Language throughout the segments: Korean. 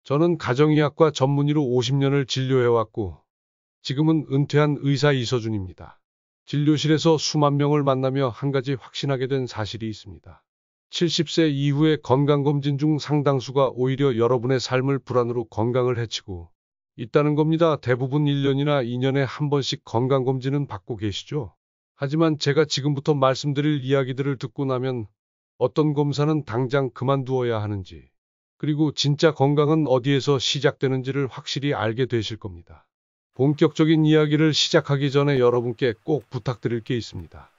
저는 가정의학과 전문의로 50년을 진료해왔고 지금은 은퇴한 의사 이서준입니다. 진료실에서 수만 명을 만나며 한 가지 확신하게 된 사실이 있습니다. 70세 이후의 건강검진 중 상당수가 오히려 여러분의 삶을 불안으로 건강을 해치고 있다는 겁니다. 대부분 1년이나 2년에 한 번씩 건강검진은 받고 계시죠? 하지만 제가 지금부터 말씀드릴 이야기들을 듣고 나면 어떤 검사는 당장 그만두어야 하는지, 그리고 진짜 건강은 어디에서 시작되는지를 확실히 알게 되실 겁니다. 본격적인 이야기를 시작하기 전에 여러분께 꼭 부탁드릴 게 있습니다.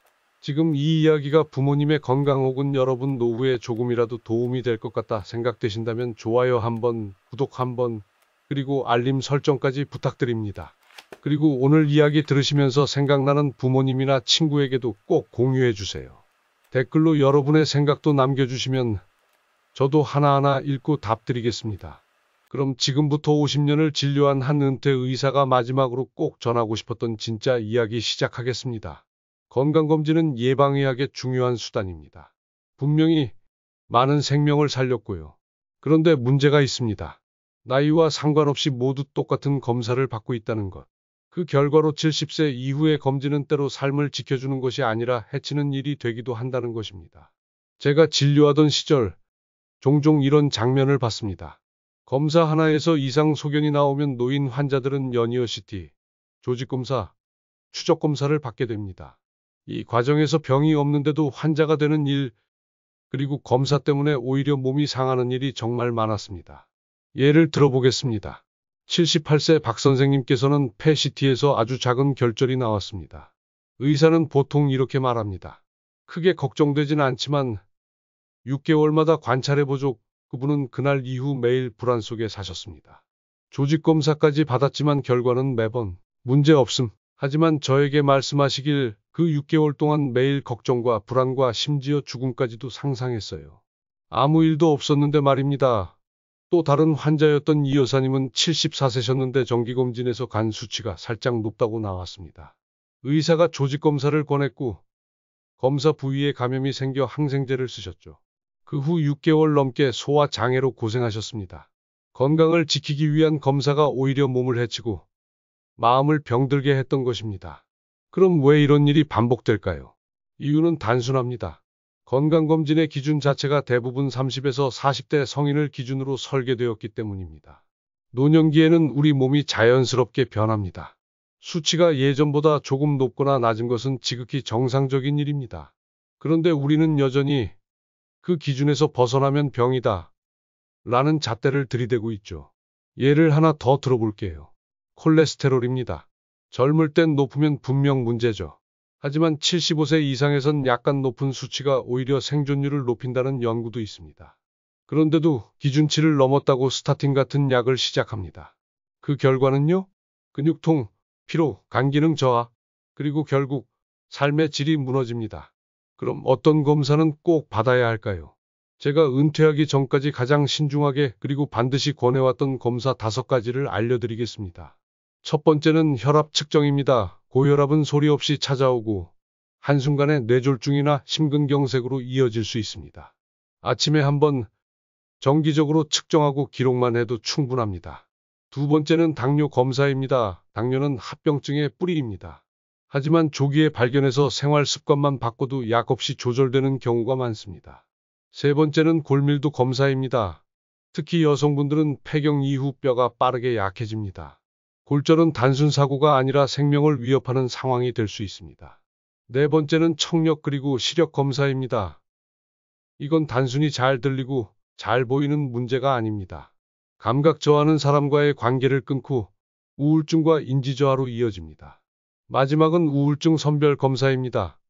지금 이 이야기가 부모님의 건강 혹은 여러분 노후에 조금이라도 도움이 될 것 같다 생각되신다면 좋아요 한번, 구독 한번, 그리고 알림 설정까지 부탁드립니다. 그리고 오늘 이야기 들으시면서 생각나는 부모님이나 친구에게도 꼭 공유해 주세요. 댓글로 여러분의 생각도 남겨주시면 저도 하나하나 읽고 답드리겠습니다. 그럼 지금부터 50년을 진료한 한 은퇴 의사가 마지막으로 꼭 전하고 싶었던 진짜 이야기 시작하겠습니다. 건강검진은 예방의학의 중요한 수단입니다. 분명히 많은 생명을 살렸고요. 그런데 문제가 있습니다. 나이와 상관없이 모두 똑같은 검사를 받고 있다는 것. 그 결과로 70세 이후의 검진은 때로 삶을 지켜주는 것이 아니라 해치는 일이 되기도 한다는 것입니다. 제가 진료하던 시절 종종 이런 장면을 봤습니다. 검사 하나에서 이상 소견이 나오면 노인 환자들은 연이어 CT, 조직검사, 추적검사를 받게 됩니다. 이 과정에서 병이 없는데도 환자가 되는 일, 그리고 검사 때문에 오히려 몸이 상하는 일이 정말 많았습니다. 예를 들어보겠습니다. 78세 박 선생님께서는 폐 CT에서 아주 작은 결절이 나왔습니다. 의사는 보통 이렇게 말합니다. 크게 걱정되진 않지만 6개월마다 관찰해보죠. 그분은 그날 이후 매일 불안 속에 사셨습니다. 조직검사까지 받았지만 결과는 매번 문제 없음. 하지만 저에게 말씀하시길 그 6개월 동안 매일 걱정과 불안과 심지어 죽음까지도 상상했어요. 아무 일도 없었는데 말입니다. 또 다른 환자였던 이 여사님은 74세셨는데 정기검진에서 간 수치가 살짝 높다고 나왔습니다. 의사가 조직검사를 권했고 검사 부위에 감염이 생겨 항생제를 쓰셨죠. 그 후 6개월 넘게 소화장애로 고생하셨습니다. 건강을 지키기 위한 검사가 오히려 몸을 해치고 마음을 병들게 했던 것입니다. 그럼 왜 이런 일이 반복될까요? 이유는 단순합니다. 건강검진의 기준 자체가 대부분 30에서 40대 성인을 기준으로 설계되었기 때문입니다. 노년기에는 우리 몸이 자연스럽게 변합니다. 수치가 예전보다 조금 높거나 낮은 것은 지극히 정상적인 일입니다. 그런데 우리는 여전히 그 기준에서 벗어나면 병이다 라는 잣대를 들이대고 있죠. 예를 하나 더 들어볼게요. 콜레스테롤입니다. 젊을 땐 높으면 분명 문제죠. 하지만 75세 이상에선 약간 높은 수치가 오히려 생존율을 높인다는 연구도 있습니다. 그런데도 기준치를 넘었다고 스타틴 같은 약을 시작합니다. 그 결과는요? 근육통, 피로, 간 기능 저하, 그리고 결국 삶의 질이 무너집니다. 그럼 어떤 검사는 꼭 받아야 할까요? 제가 은퇴하기 전까지 가장 신중하게 그리고 반드시 권해왔던 검사 5가지를 알려드리겠습니다. 첫 번째는 혈압 측정입니다. 고혈압은 소리 없이 찾아오고 한순간에 뇌졸중이나 심근경색으로 이어질 수 있습니다. 아침에 한번 정기적으로 측정하고 기록만 해도 충분합니다. 두 번째는 당뇨 검사입니다. 당뇨는 합병증의 뿌리입니다. 하지만 조기에 발견해서 생활 습관만 바꿔도 약 없이 조절되는 경우가 많습니다. 세 번째는 골밀도 검사입니다. 특히 여성분들은 폐경 이후 뼈가 빠르게 약해집니다. 골절은 단순 사고가 아니라 생명을 위협하는 상황이 될 수 있습니다. 네 번째는 청력 그리고 시력 검사입니다. 이건 단순히 잘 들리고 잘 보이는 문제가 아닙니다. 감각 저하는 사람과의 관계를 끊고 우울증과 인지 저하로 이어집니다. 마지막은 우울증 선별 검사입니다.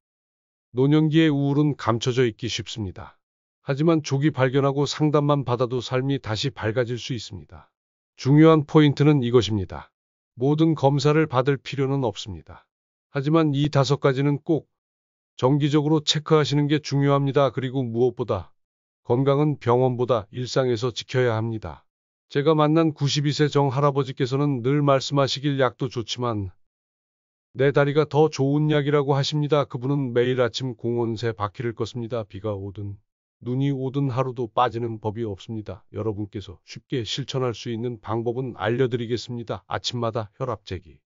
노년기의 우울은 감춰져 있기 쉽습니다. 하지만 조기 발견하고 상담만 받아도 삶이 다시 밝아질 수 있습니다. 중요한 포인트는 이것입니다. 모든 검사를 받을 필요는 없습니다. 하지만 이 5가지는 꼭 정기적으로 체크하시는 게 중요합니다. 그리고 무엇보다 건강은 병원보다 일상에서 지켜야 합니다. 제가 만난 92세 정 할아버지께서는 늘 말씀하시길 약도 좋지만 내 다리가 더 좋은 약이라고 하십니다. 그분은 매일 아침 공원 새 바퀴를 걷습니다. 비가 오든 눈이 오든 하루도 빠지는 법이 없습니다. 여러분께서 쉽게 실천할 수 있는 방법은 알려드리겠습니다. 아침마다 혈압 재기,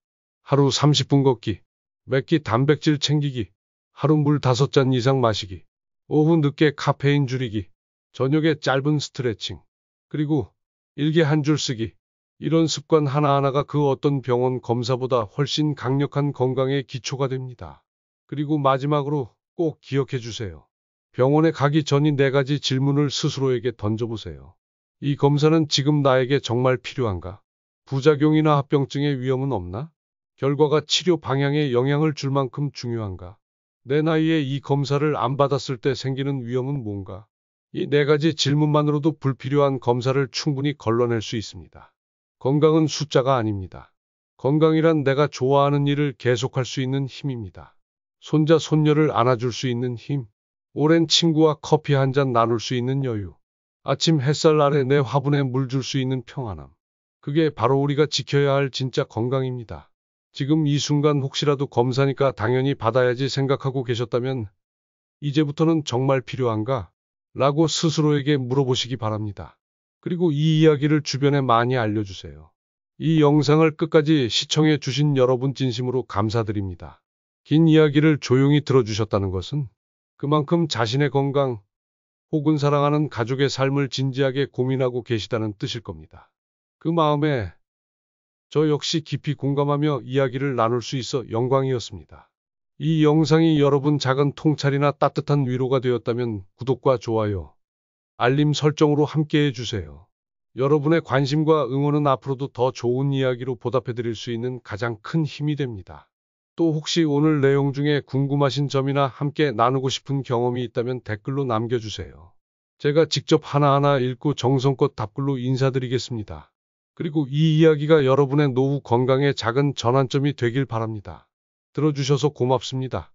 하루 30분 걷기, 맵기 단백질 챙기기, 하루 물 5잔 이상 마시기, 오후 늦게 카페인 줄이기, 저녁에 짧은 스트레칭, 그리고 일기 한 줄 쓰기. 이런 습관 하나하나가 그 어떤 병원 검사보다 훨씬 강력한 건강의 기초가 됩니다. 그리고 마지막으로 꼭 기억해 주세요. 병원에 가기 전인 4가지 질문을 스스로에게 던져보세요. 이 검사는 지금 나에게 정말 필요한가? 부작용이나 합병증의 위험은 없나? 결과가 치료 방향에 영향을 줄 만큼 중요한가? 내 나이에 이 검사를 안 받았을 때 생기는 위험은 뭔가? 이 4가지 질문만으로도 불필요한 검사를 충분히 걸러낼 수 있습니다. 건강은 숫자가 아닙니다. 건강이란 내가 좋아하는 일을 계속할 수 있는 힘입니다. 손자, 손녀를 안아줄 수 있는 힘, 오랜 친구와 커피 한 잔 나눌 수 있는 여유, 아침 햇살 아래 내 화분에 물 줄 수 있는 평안함. 그게 바로 우리가 지켜야 할 진짜 건강입니다. 지금 이 순간 혹시라도 검사니까 당연히 받아야지 생각하고 계셨다면 이제부터는 정말 필요한가? 라고 스스로에게 물어보시기 바랍니다. 그리고 이 이야기를 주변에 많이 알려주세요. 이 영상을 끝까지 시청해 주신 여러분 진심으로 감사드립니다. 긴 이야기를 조용히 들어주셨다는 것은 그만큼 자신의 건강 혹은 사랑하는 가족의 삶을 진지하게 고민하고 계시다는 뜻일 겁니다. 그 마음에 저 역시 깊이 공감하며 이야기를 나눌 수 있어 영광이었습니다. 이 영상이 여러분 작은 통찰이나 따뜻한 위로가 되었다면 구독과 좋아요, 알림 설정으로 함께해 주세요. 여러분의 관심과 응원은 앞으로도 더 좋은 이야기로 보답해 드릴 수 있는 가장 큰 힘이 됩니다. 또 혹시 오늘 내용 중에 궁금하신 점이나 함께 나누고 싶은 경험이 있다면 댓글로 남겨주세요. 제가 직접 하나하나 읽고 정성껏 답글로 인사드리겠습니다. 그리고 이 이야기가 여러분의 노후 건강에 작은 전환점이 되길 바랍니다. 들어주셔서 고맙습니다.